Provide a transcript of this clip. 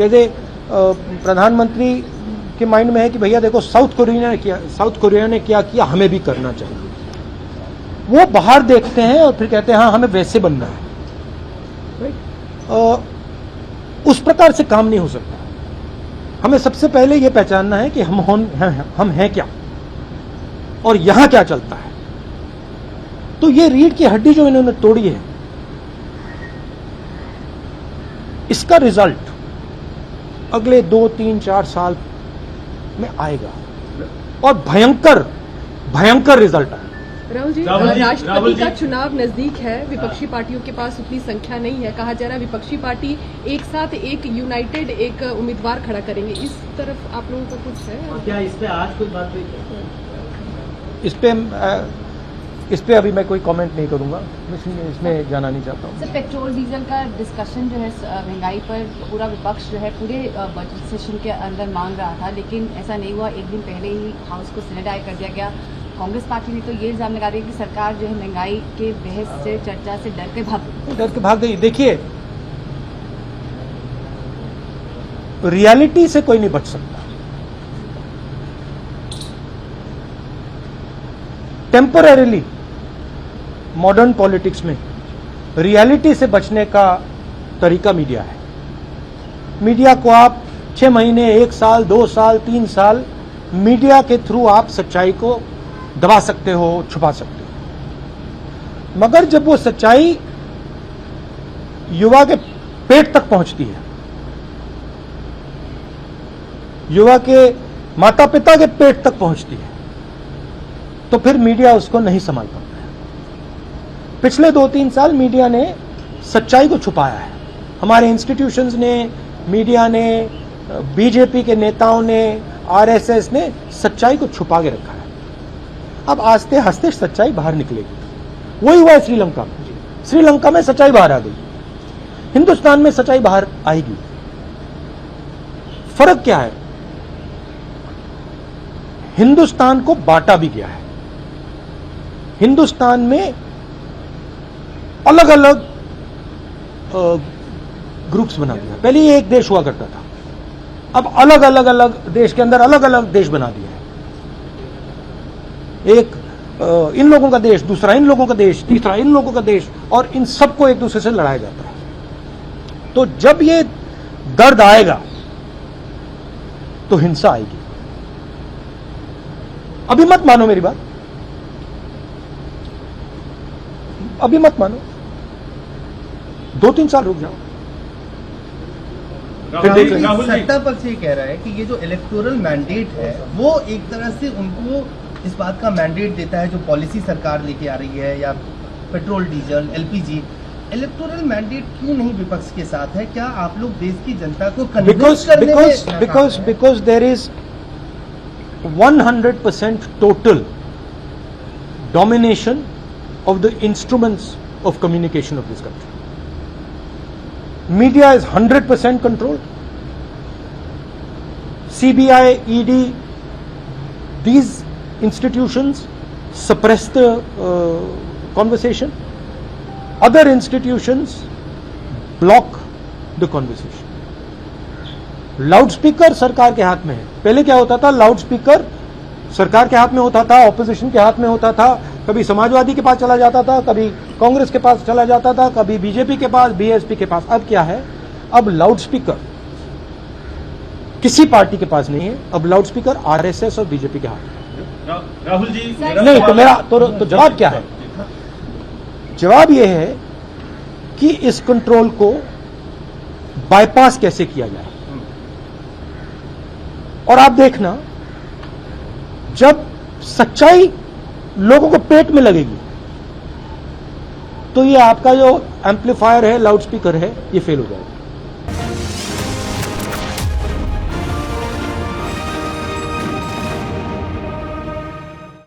कैसे प्रधानमंत्री के माइंड में है कि भैया देखो साउथ कोरिया ने क्या किया, हमें भी करना चाहिए। वो बाहर देखते हैं और फिर कहते हैं हाँ हमें वैसे बनना है। उस प्रकार से काम नहीं हो सकता। हमें सबसे पहले ये पहचानना है कि हम हैं क्या और यहां क्या चलता है। तो ये रीढ़ की हड्डी जो इन्होंने तोड़ी है, इसका रिजल्ट अगले 2, 3, 4 साल में आएगा और भयंकर रिजल्ट आएगा। राहुल जी, राष्ट्रपति का चुनाव नजदीक है, विपक्षी पार्टियों के पास उतनी संख्या नहीं है। कहा जा रहा है विपक्षी पार्टी एक साथ एक यूनाइटेड एक उम्मीदवार खड़ा करेंगे। इस तरफ आप लोगों का कुछ है? क्या इस पे आज कोई बात हुई? इस पे अभी मैं कोई कमेंट नहीं करूंगा, इसमें जाना नहीं चाहता हूँ। सर, पेट्रोल डीजल का डिस्कशन जो है महंगाई पर पूरा विपक्ष जो है पूरे बजट सेशन के अंदर मांग रहा था, लेकिन ऐसा नहीं हुआ। एक दिन पहले ही हाउस को सैनिटाइज कर दिया गया। कांग्रेस पार्टी ने तो ये इल्जाम लगा दिया कि सरकार जो है महंगाई के बहस से, चर्चा से डर के भाग गई। देखिए, रियलिटी से कोई नहीं बच सकता। टेम्पररीली मॉडर्न पॉलिटिक्स में रियलिटी से बचने का तरीका मीडिया है। मीडिया को आप 6 महीने, 1 साल, 2 साल, 3 साल मीडिया के थ्रू आप सच्चाई को दबा सकते हो, छुपा सकते हो। मगर जब वो सच्चाई युवा के पेट तक पहुंचती है, युवा के माता पिता के पेट तक पहुंचती है, तो फिर मीडिया उसको नहीं संभाल पाता है। पिछले 2-3 साल मीडिया ने सच्चाई को छुपाया है। हमारे इंस्टीट्यूशंस ने, मीडिया ने, बीजेपी के नेताओं ने, आरएसएस ने सच्चाई को छुपा के रखा है। अब आस्ते हंसते सच्चाई बाहर निकलेगी। वही हुआ है श्रीलंका में। श्रीलंका में सच्चाई बाहर आ गई, हिंदुस्तान में सच्चाई बाहर आएगी। फर्क क्या है? हिंदुस्तान को बांटा भी गया है। हिंदुस्तान में अलग अलग ग्रुप्स बना दिया। पहले ये एक देश हुआ करता था, अब अलग अलग देश के अंदर अलग अलग देश बना दिया है। एक इन लोगों का देश, दूसरा इन लोगों का देश, तीसरा इन लोगों का देश, और इन सबको एक दूसरे से लड़ाया जाता है। तो जब ये दर्द आएगा तो हिंसा आएगी। अभी मत मानो मेरी बात, अभी मत मानो, 2-3 साल रुक जाओ। सत्ता पक्ष ये कह रहा है कि ये जो इलेक्टोरल मैंडेट है वो एक तरह से उनको इस बात का मैंडेट देता है जो पॉलिसी सरकार लेके आ रही है, या petrol diesel, LPG. Electoral mandate क्यों नहीं विपक्ष के साथ है? क्या आप लोग देश की जनता को कन्विंस करने में because there is 100% total domination of the instruments of communication of this country. Media is 100% controlled. CBI, ED, these institutions suppress the conversation. Other institutions block the conversation. Loud speaker सरकार के हाथ में है। पहले क्या होता था? लाउड स्पीकर सरकार के हाथ में होता था, ऑपोजिशन के हाथ में होता था। कभी समाजवादी के पास चला जाता था, कभी कांग्रेस के पास चला जाता था, कभी बीजेपी के पास, बीएसपी के पास। अब क्या है? अब लाउड स्पीकर किसी पार्टी के पास नहीं है, अब लाउड स्पीकर आरएसएस और बीजेपी के हाथ में। राहुल जी, नहीं तो मेरा तो जवाब क्या है? जवाब यह है कि इस कंट्रोल को बाईपास कैसे किया जाए। और आप देखना, जब सच्चाई लोगों को पेट में लगेगी तो ये आपका जो एम्पलीफायर है, लाउड स्पीकर है, ये फेल हो जाएगा।